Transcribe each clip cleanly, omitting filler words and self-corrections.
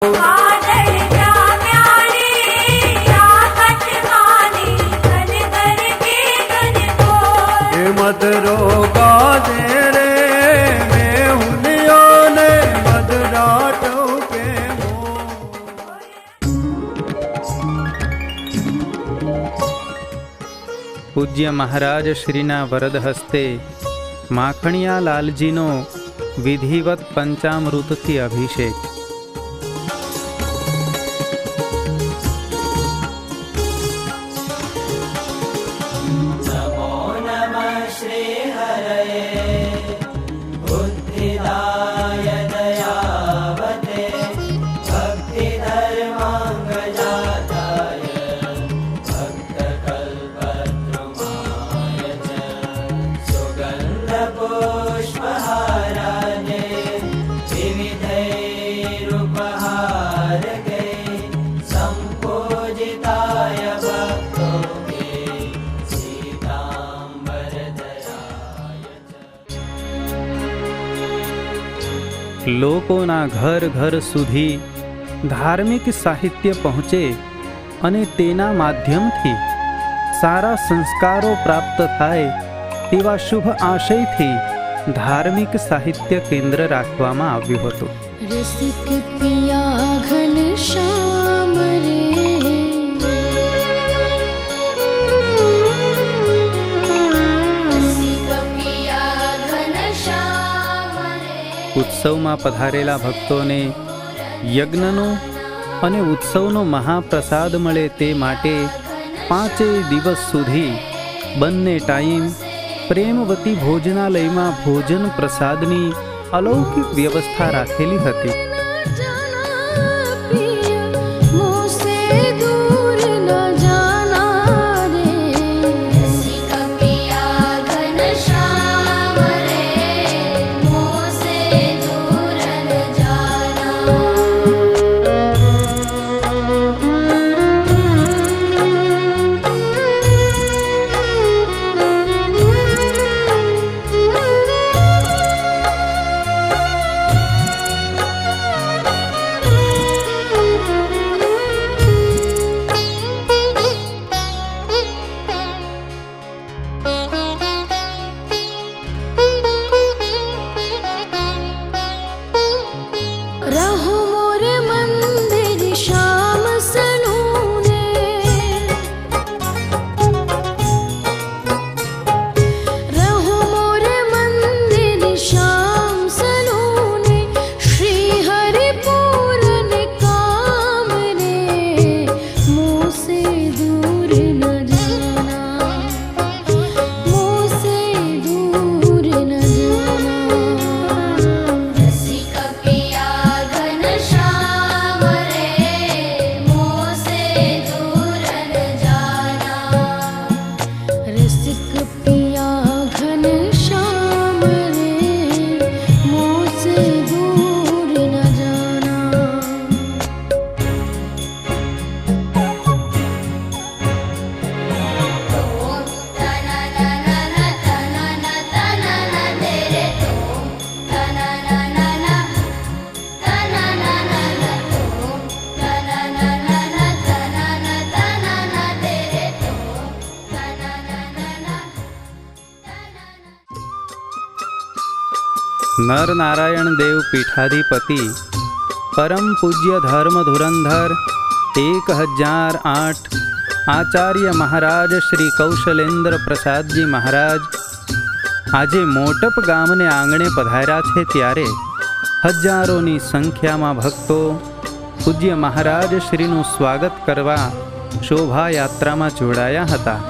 પૂજ્ય મહારાજ શ્રીના વરદ હસ્તે માખણિયા લાલજીનો વિધિવત પંચામૃતથી અભિષેક. લોકોના ઘર ઘર સુધી ધાર્મિક સાહિત્ય પહોંચે અને તેના માધ્યમથી સારા સંસ્કારો પ્રાપ્ત થાય તેવા શુભ આશયથી ધાર્મિક સાહિત્ય કેન્દ્ર રાખવામાં આવ્યું હતું. રસિક પિયા ઘનશ્યામ રે, ઉત્સવમાં પધારેલા ભક્તોને યજ્ઞનો અને ઉત્સવનો મહાપ્રસાદ મળે તે માટે 5 દિવસ સુધી બંને ટાઈમ પ્રેમવતી ભોજનાલયમાં ભોજન પ્રસાદની અલૌકિક વ્યવસ્થા રાખેલી હતી. નર નારાયણ દેવ પીઠાધિપતિ પરમ પૂજ્ય ધર્મ ધુરંધર 1008 આચાર્ય મહારાજ શ્રી કૌશલેન્દ્ર પ્રસાદજી મહારાજ આજે મોટપ ગામને આંગણે પધાર્યા છે ત્યારે હજારોની સંખ્યામાં ભક્તો પૂજ્ય મહારાજ શ્રીનું સ્વાગત કરવા શોભાયાત્રામાં જોડાયા હતા.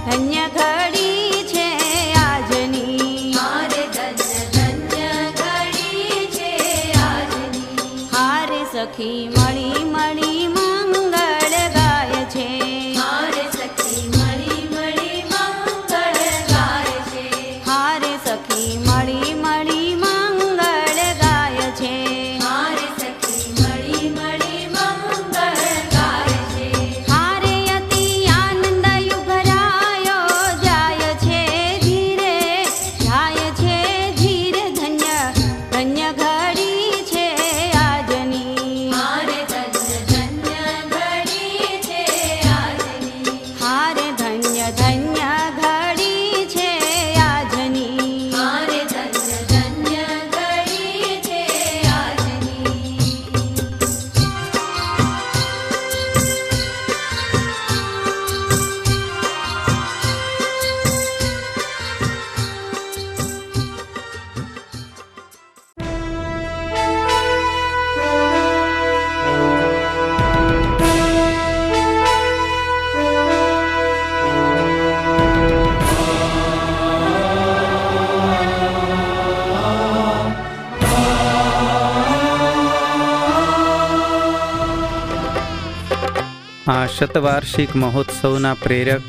ધન્ય ઘડી છે આ શતવાર્ષિક મહોત્સવના પ્રેરક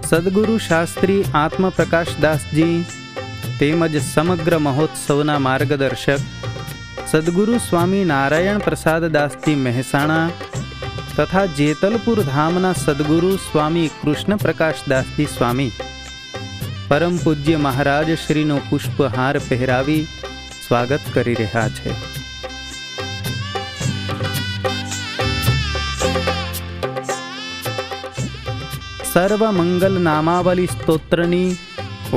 સદગુરુ શાસ્ત્રી આત્મપ્રકાશદાસજી તેમજ સમગ્ર મહોત્સવના માર્ગદર્શક સદગુરુ સ્વામી નારાયણ પ્રસાદદાસજી મહેસાણા તથા જેતલપુર ધામના સદગુરુ સ્વામી કૃષ્ણ પ્રકાશદાસજી સ્વામી પરમ પૂજ્ય મહારાજ શ્રીનો પુષ્પહાર પહેરાવી સ્વાગત કરી રહ્યા છે. સર્વ મંગલ નામાવલી સ્તોત્રની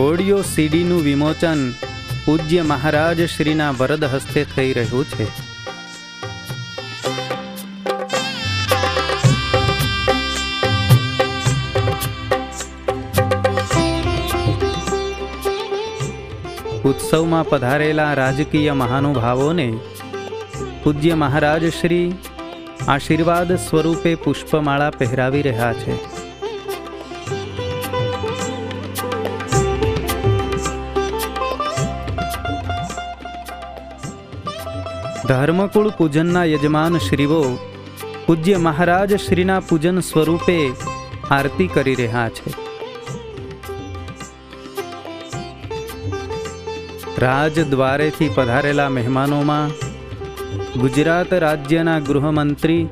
ઓડિયો સીડીનું વિમોચન પૂજ્ય મહારાજ શ્રીના વરદ હસ્તે થઈ રહ્યું છે. ઉત્સવમાં પધારેલા રાજકીય મહાનુભાવોને પૂજ્ય મહારાજ શ્રી આશીર્વાદ સ્વરૂપે પુષ્પમાળા પહેરાવી રહ્યા છે. ધર્મકુળ પૂજનના યજમાન શ્રીઓ પૂજ્ય મહારાજ શ્રીના પૂજન સ્વરૂપે આરતી કરી રહ્યા છે. રાજદ્વારેથી પધારેલા મહેમાનોમાં ગુજરાત રાજ્યના ગૃહમંત્રી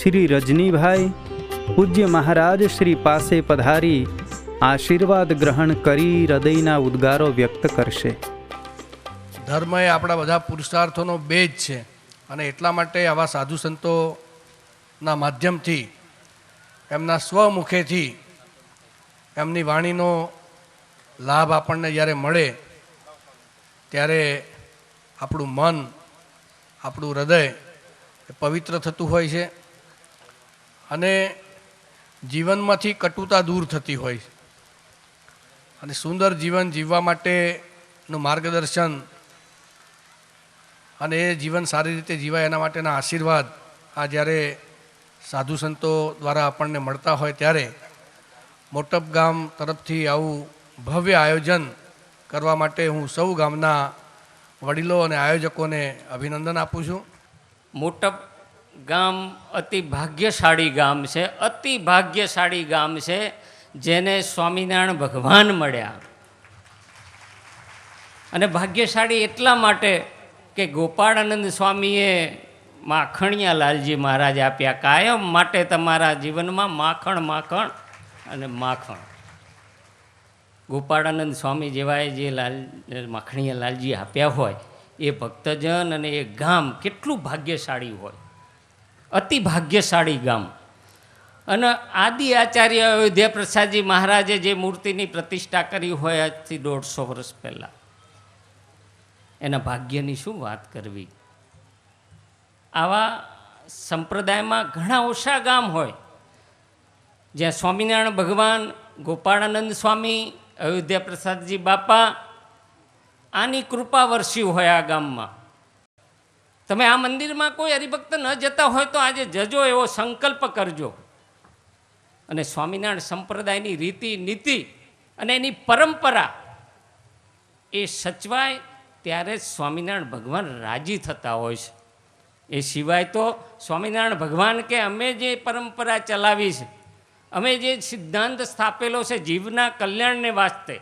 શ્રી રજનીભાઈ પૂજ્ય મહારાજ શ્રી પાસે પધારી આશીર્વાદ ગ્રહણ કરી હૃદયના ઉદ્ગારો વ્યક્ત કરશે. ધર્મ એ આપણા બધા પુરુષાર્થોનો બેજ છે અને એટલા માટે આવા સાધુ સંતોના માધ્યમથી એમના સ્વમુખેથી એમની વાણીનો લાભ આપણને જ્યારે મળે ત્યારે આપણું મન આપણું હૃદય એ પવિત્ર થતું હોય છે અને જીવનમાંથી કટુતા દૂર થતી હોય છે અને સુંદર જીવન જીવવા માટેનું માર્ગદર્શન અને એ જીવન સારી રીતે જીવાય એના માટેના આશીર્વાદ આ જ્યારે સાધુ સંતો દ્વારા આપણને મળતા હોય ત્યારે મોટપ ગામ તરફથી આવું ભવ્ય આયોજન કરવા માટે હું સૌ ગામના વડીલો અને આયોજકોને અભિનંદન આપું છું. મોટપ ગામ અતિ ભાગ્યશાળી ગામ છે, અતિ ભાગ્યશાળી ગામ છે જેને સ્વામિનારાયણ ભગવાન મળ્યા. અને ભાગ્યશાળી એટલા માટે કે ગોપાળાનંદ સ્વામીએ માખણિયા લાલજી મહારાજ આપ્યા, કાયમ માટે તમારા જીવનમાં માખણ માખણ અને માખણ. ગોપાળાનંદ સ્વામી જેવાએ જે માખણિયા લાલજી આપ્યા હોય એ ભક્તજન અને એ ગામ કેટલું ભાગ્યશાળી હોય, અતિ ભાગ્યશાળી ગામ. અને આદિ આચાર્ય અયોધ્યા પ્રસાદજી મહારાજે જે મૂર્તિની પ્રતિષ્ઠા કરી હોય આજથી 150 વર્ષ પહેલાં, એના ભાગ્યની શું વાત કરવી. આવા સંપ્રદાયમાં ઘણા ઓછા ગામ હોય જ્યાં સ્વામિનારાયણ ભગવાન, ગોપાળાનંદ સ્વામી, અયોધ્યા પ્રસાદજી બાપા આની કૃપા વરસ્યું હોય આ ગામમાં. તમે આ મંદિરમાં કોઈ હરિભક્ત ન જતા હોય તો આજે જજો, એવો સંકલ્પ કરજો. અને સ્વામિનારાયણ સંપ્રદાયની રીતિ નીતિ અને એની પરંપરા એ સચવાય ત્યારે જ સ્વામિનારાયણ ભગવાન રાજી થતા હોય છે. એ સિવાય તો સ્વામિનારાયણ ભગવાન કે અમે જે પરંપરા ચલાવી છે, અમે જે સિદ્ધાંત સ્થાપેલો છે જીવના કલ્યાણને વાસ્તે,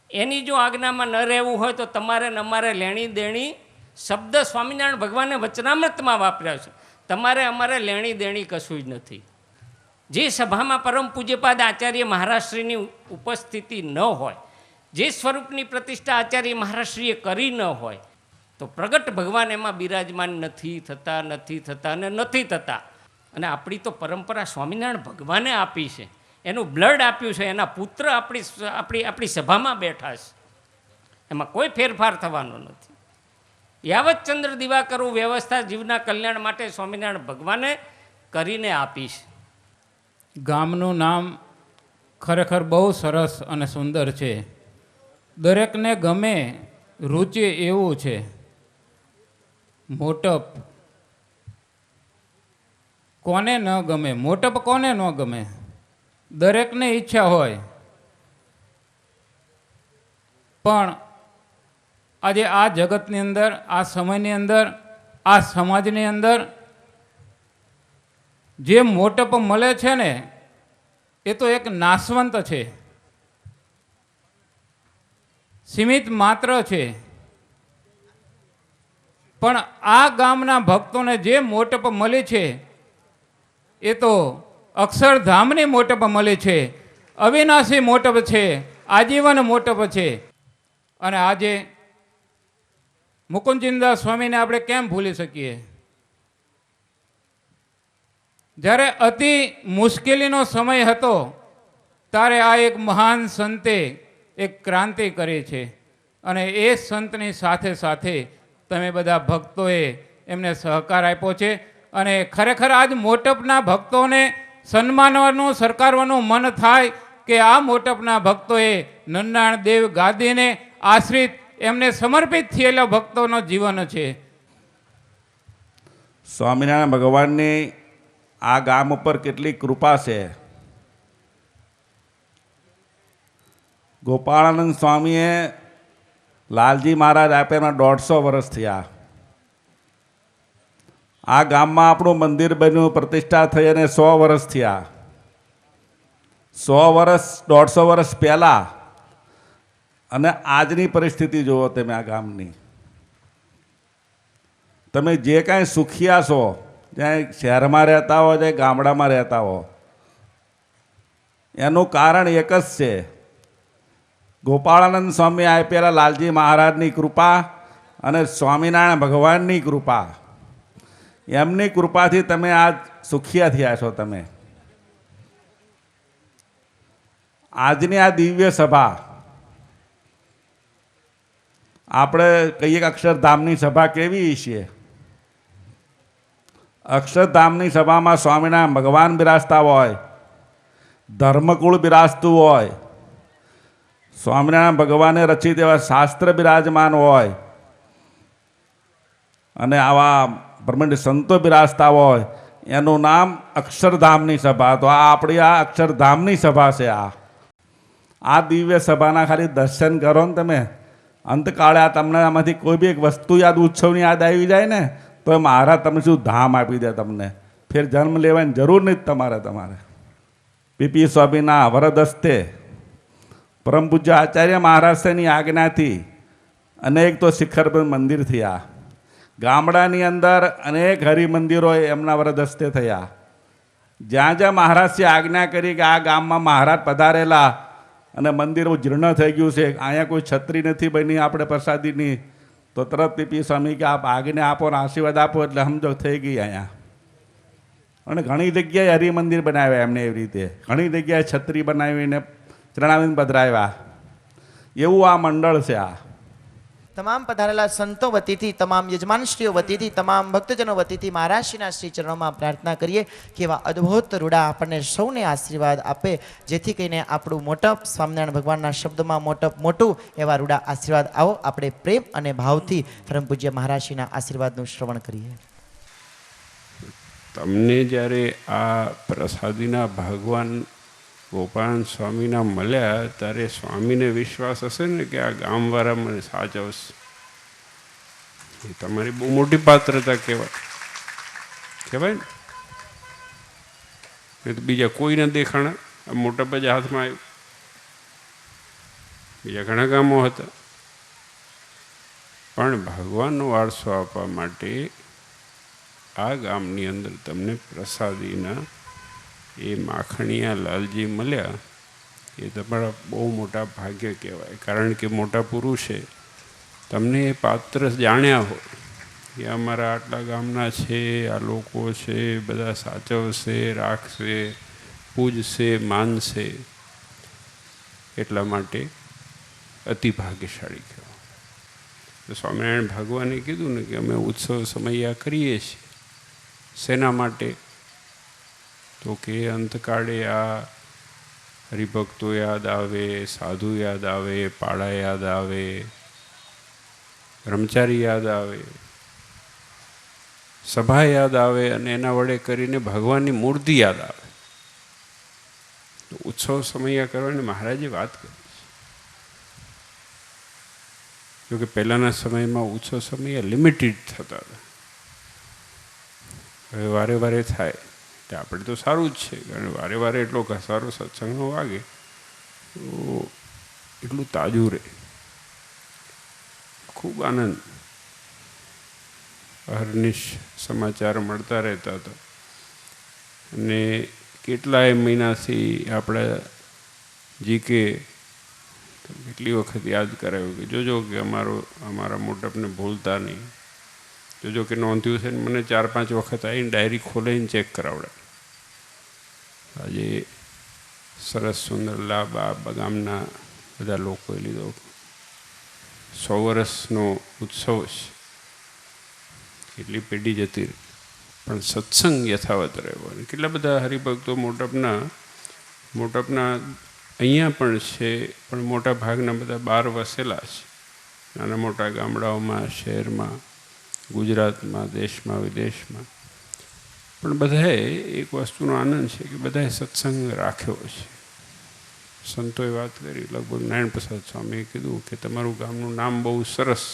એની જો આજ્ઞામાં ન રહેવું હોય તો તમારે ને અમારે લેણી દેણી શબ્દ સ્વામિનારાયણ ભગવાને વચનામૃતમાં વાપર્યા છે. તમારે અમારે લેણી દેણી કશું જ નથી. જે સભામાં પરમ પૂજ્યપાદ આચાર્ય મહારાજશ્રીની ઉપસ્થિતિ ન હોય, જે સ્વરૂપની પ્રતિષ્ઠા આચાર્ય મહારાજશ્રીએ કરી ન હોય, તો પ્રગટ ભગવાન એમાં બિરાજમાન નથી થતા અને નથી થતા. અને આપણી તો પરંપરા સ્વામિનારાયણ ભગવાને આપી છે, એનું બ્લડ આપ્યું છે, એના પુત્ર આપણી સભામાં બેઠા છે, એમાં કોઈ ફેરફાર થવાનો નથી. યાવત ચંદ્ર દિવાકરું વ્યવસ્થા જીવના કલ્યાણ માટે સ્વામિનારાયણ ભગવાને કરીને આપી છે. ગામનું નામ ખરેખર બહુ સરસ અને સુંદર છે, દરેકને ગમે રૂચિ એવું છે. મોટપ કોને ન ગમે, મોટપ કોને ન ગમે, દરેકને ઈચ્છા હોય. પણ આજે આ જગતની અંદર, આ સમયની અંદર, આ સમાજની અંદર જે મોટપ મળે છે ને એ તો એક નાશવંત છે, સીમિત માત્ર છે. પણ આ ગામના ભક્તોને જે મોટપ મળી છે એ તો અક્ષરધામની મોટપ મળી છે, અવિનાશી મોટપ છે, આજીવન મોટપ છે. અને આજે મુકુંદજીદાસ સ્વામીને આપણે કેમ ભૂલી શકીએ? જ્યારે અતિ મુશ્કેલીનો સમય હતો ત્યારે આ એક મહાન સંતે એક ક્રાંતિ કરી છે. અને એ સંતની સાથે સાથે તમે બધા ભક્તોએ એમને સહકાર આપ્યો છે. અને ખરેખર આજ મોટપના ભક્તોને સન્માનવાનું સરકારવાનું મન થાય કે આ મોટપના ભક્તોએ નંદાણ દેવ ગાદીને આશ્રિત એમને સમર્પિત થયેલા ભક્તોનો જીવન છે. સ્વામિનારાયણ ભગવાનની આ ગામ ઉપર કેટલી કૃપા છે. ગોપાળાનંદ સ્વામીએ લાલજી મહારાજ આપ્યાના 150 વર્ષ થયા. આ ગામમાં આપણું મંદિર બન્યું, પ્રતિષ્ઠા થઈ અને 100 વર્ષ થયા. 100 વર્ષ 150 વર્ષ પહેલાં અને આજની પરિસ્થિતિ જુઓ તમે આ ગામની. તમે જે કાંઈ સુખિયા છો, જ્યાં શહેરમાં રહેતા હો, જ્યાં ગામડામાં રહેતા હો, એનું કારણ એક જ છે, ગોપાળાનંદ સ્વામી આપેલા લાલજી મહારાજની કૃપા અને સ્વામિનારાયણ ભગવાનની કૃપા. એમની કૃપાથી તમે આજ સુખિયા થયા છો. તમે આજની આ દિવ્ય સભા આપણે કહીએ કે અક્ષરધામની સભા કેવી છે? અક્ષરધામની સભામાં સ્વામિનારાયણ ભગવાન બિરાજતા હોય, ધર્મકુળ બિરાજતું હોય, સ્વામિનારાયણ ભગવાને રચિત એવા શાસ્ત્ર બિરાજમાન હોય અને આવા બ્રહ્માંડ સંતો બિરાજતા હોય, એનું નામ અક્ષરધામની સભા. તો આ આપણી આ અક્ષરધામની સભા છે. આ દિવ્ય સભાના ખાલી દર્શન કરો ને તમે, અંતકાળે આ તમને આમાંથી કોઈ બી એક વસ્તુ યાદ, ઉત્સવની યાદ આવી જાય ને, તો એ મહારાજ તમને શું ધામ આપી દે. તમને ફેર જન્મ લેવાની જરૂર નહીં તમારે. પીપી સ્વામીના વરદ હસ્તે પરમ પૂજ્ય આચાર્ય મહારાજની આજ્ઞાથી અનેક તો શિખરબંધ મંદિર થયા. ગામડાની અંદર અનેક હરિમંદિરો એમના વરદ હસ્તે થયા. જ્યાં જ્યાં મહારાજે આજ્ઞા કરી કે આ ગામમાં મહારાજ પધારેલા અને મંદિરો જીર્ણ થઈ ગયું છે, અહીંયા કોઈ છત્રી નથી બની આપણે પ્રસાદીની, તો તરત પીપી સ્વામી કે આપ આજ્ઞા આપો ને આશીર્વાદ આપો એટલે સમજો થઈ ગઈ અહીંયા. અને ઘણી જગ્યાએ હરિમંદિર બનાવ્યા એમને, એવી રીતે ઘણી જગ્યાએ છત્રી બનાવીને ચરણાવીને પધરાવ્યા. એવું આ મંડળ છે. આ તમામ પધારેલા સંતો વતીથી, તમામ યજમાનશ્રીઓ વતીથી, તમામ ભક્તજનો વતીથી મહારાજશ્રીના શ્રી ચરણોમાં પ્રાર્થના કરીએ કે એવા અદ્ભુત રૂડા આપણને સૌને આશીર્વાદ આપે, જેથી કરીને આપણું મોટપ, સ્વામિનારાયણ ભગવાનના શબ્દમાં મોટપ મોટું, એવા રૂડા આશીર્વાદ આવો આપણે પ્રેમ અને ભાવથી પરમ પૂજ્ય મહારાજશ્રીના આશીર્વાદનું શ્રવણ કરીએ. તમને જ્યારે આ પ્રસાદીના ભગવાન ગોપાલ સ્વામીના મળ્યા ત્યારે સ્વામીને વિશ્વાસ હશે ને કે આ ગામવાળા મને સાચવશે. એ તમારી બહુ મોટી પાત્રતા કહેવાય ને. એ તો બીજા કોઈને દેખાણા, આ મોટા બધા હાથમાં આવ્યું. બીજા ઘણા ગામો હતા, પણ ભગવાનનો વારસો આપવા માટે આ ગામની અંદર તમને પ્રસાદીના એ માખણીયા લાલજી મળ્યા. એ તમારા બહુ મોટા ભાગ્ય કહેવાય. કારણ કે મોટા પુરુષે તમને એ પાત્ર જાણ્યા હોય કે અમારા આટલા ગામના છે, આ લોકો છે, બધા સાચવશે, રાખશે, પૂજશે, માનશે. એટલા માટે અતિ ભાગ્યશાળી કહેવાય. તો સ્વામિનારાયણ ભગવાને કીધું ને કે અમે ઉત્સવ સમયા કરીએ છીએ. શેના માટે? તો કે અંતકાળે આ હરિભક્તો યાદ આવે, સાધુ યાદ આવે, પાડા યાદ આવે, બ્રહ્મચારી યાદ આવે, સભા યાદ આવે અને એના વડે કરીને ભગવાનની મૂર્તિ યાદ આવે. તો ઉત્સવ સમયા કરવાની મહારાજે વાત કરી છે. જોકે પહેલાંના સમયમાં ઉત્સવ સમયા લિમિટેડ થતા હતા. હવે વારે વારે થાય તે આપણે તો સારું જ છે, કારણ વારે વારે એટલો સારો સત્સંગનો વાગે તો એટલું તાજું રહે. ખૂબ આનંદ. હરનિશ સમાચાર મળતા રહેતા હતા અને કેટલાય મહિનાથી આપણે જીકે કેટલી વખત યાદ કરાવ્યું કે જોજો કે અમારા મોટપને ભૂલતા નહીં, જોજો કે નોંધ્યું છે ને મને 4-5 વખત આવીને ડાયરી ખોલાઈને ચેક કરાવડે. આજે સરસ સુંદર લાભ આ ગામના બધા લોકોએ લીધો. 100 વર્ષનો ઉત્સવ છે, કેટલી પેઢી જતી રહી પણ સત્સંગ યથાવત રહ્યો. અને કેટલા બધા હરિભક્તો મોટપના અહીંયા પણ છે, પણ મોટા ભાગના બધા બહાર વસેલા છે, નાના મોટા ગામડાઓમાં, શહેરમાં, ગુજરાતમાં, દેશમાં, વિદેશમાં. પણ બધાએ એક વસ્તુનો આનંદ છે કે બધાએ સત્સંગ રાખ્યો છે. સંતોએ વાત કરી, લગભગ નારાયણ પ્રસાદ સ્વામીએ કીધું કે તમારું ગામનું નામ બહુ સરસ.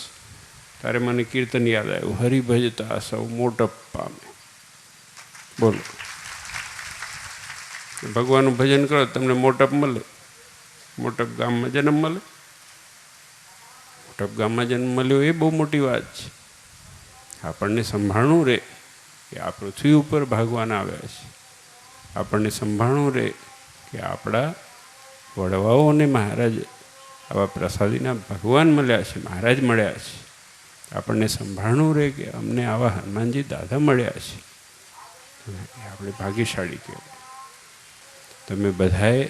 ત્યારે મને કીર્તન યાદ આવ્યું, હરિભજતા સૌ મોટપ પામે. બોલો, ભગવાનનું ભજન કરો તમને મોટપ મળે. મોટપ ગામમાં જન્મ મળે. મોટપ ગામમાં જન્મ મળ્યો એ બહુ મોટી વાત છે. આપણને સંભાળવું રહે કે આ પૃથ્વી ઉપર ભગવાન આવ્યા છે. આપણને સંભાળવું રહે કે આપણા વડવાઓ અને મહારાજ આવા પ્રસાદીના ભગવાન મળ્યા છે, મહારાજ મળ્યા છે. આપણને સંભાળવું રહે કે અમને આવા હનુમાનજી દાદા મળ્યા છે. આપણે ભાગ્યશાળી કહેવાય. તમે બધાએ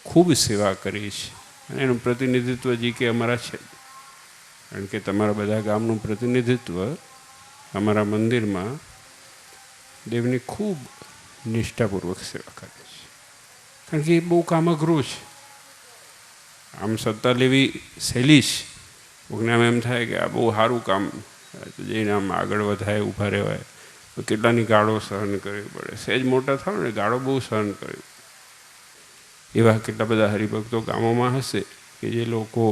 ખૂબ સેવા કરી છે અને એનું પ્રતિનિધિત્વ કે અમારા છે, કારણ કે તમારા બધા ગામનું પ્રતિનિધિત્વ અમારા મંદિરમાં દેવની ખૂબ નિષ્ઠાપૂર્વક સેવા કરે છે, કારણ કે એ બહુ કામ અઘરું છે. આમ સત્તા લેવી સહેલી છે, કોઈને આમ એમ થાય કે આ બહુ સારું કામ, જઈને આમ આગળ વધાય, ઊભા રહેવાય, તો કેટલાની ગાળો સહન કરવી પડે. સહેજ મોટા થાવ ને ગાળો બહુ સહન કરવી. એવા કેટલા બધા હરિભક્તો ગામોમાં હશે કે જે લોકો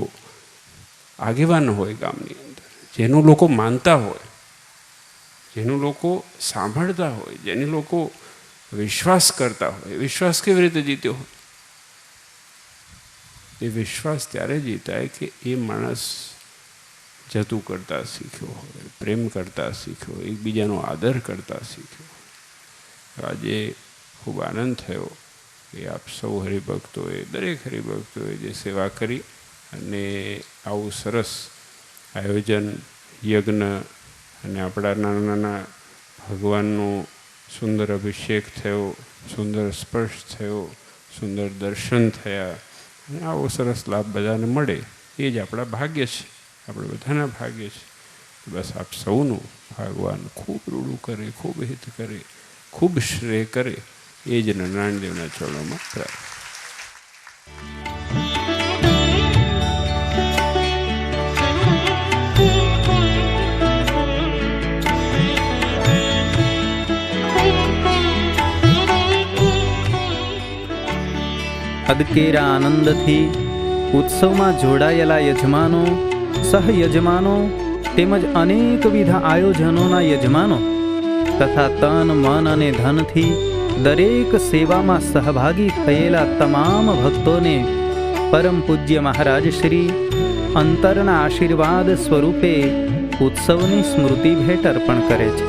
આગેવાન હોય ગામની અંદર, જેનું લોકો માનતા હોય, જેનું લોકો સાંભળતા હોય, જેની લોકો વિશ્વાસ કરતા હોય. વિશ્વાસ કેવી રીતે જીત્યો હોય? એ વિશ્વાસ ત્યારે જીતાય કે એ માણસ જતું કરતા શીખ્યો હોય, પ્રેમ કરતા શીખ્યો, એકબીજાનો આદર કરતા શીખ્યો. આજે ખૂબ આનંદ થયો કે આપ સૌ હરિભક્તોએ, દરેક હરિભક્તોએ જે સેવા કરી અને આવું સરસ આયોજન, યજ્ઞ અને આપણા નાના નાના ભગવાનનો સુંદર અભિષેક થયો, સુંદર સ્પર્શ થયો, સુંદર દર્શન થયા. અને આવો સરસ લાભ બધાને મળે એ જ આપણા ભાગ્ય છે, આપણે બધાના ભાગ્ય છે. બસ આપ સૌનું ભગવાન ખૂબ રૂડું કરે, ખૂબ હિત કરે, ખૂબ શ્રેય કરે, એ જ નારાયણ દેવના ચરણોમાં પ્રાર્થના. અદકેરા આનંદથી ઉત્સવમાં જોડાયેલા યજમાનો, સહયજમાનો તેમજ અનેકવિધ આયોજનોના યજમાનો તથા તન, મન અને ધનથી દરેક સેવામાં સહભાગી થયેલા તમામ ભક્તોને પરમ પૂજ્ય મહારાજ શ્રી અંતરના આશીર્વાદ સ્વરૂપે ઉત્સવની સ્મૃતિ ભેટ અર્પણ કરે છે.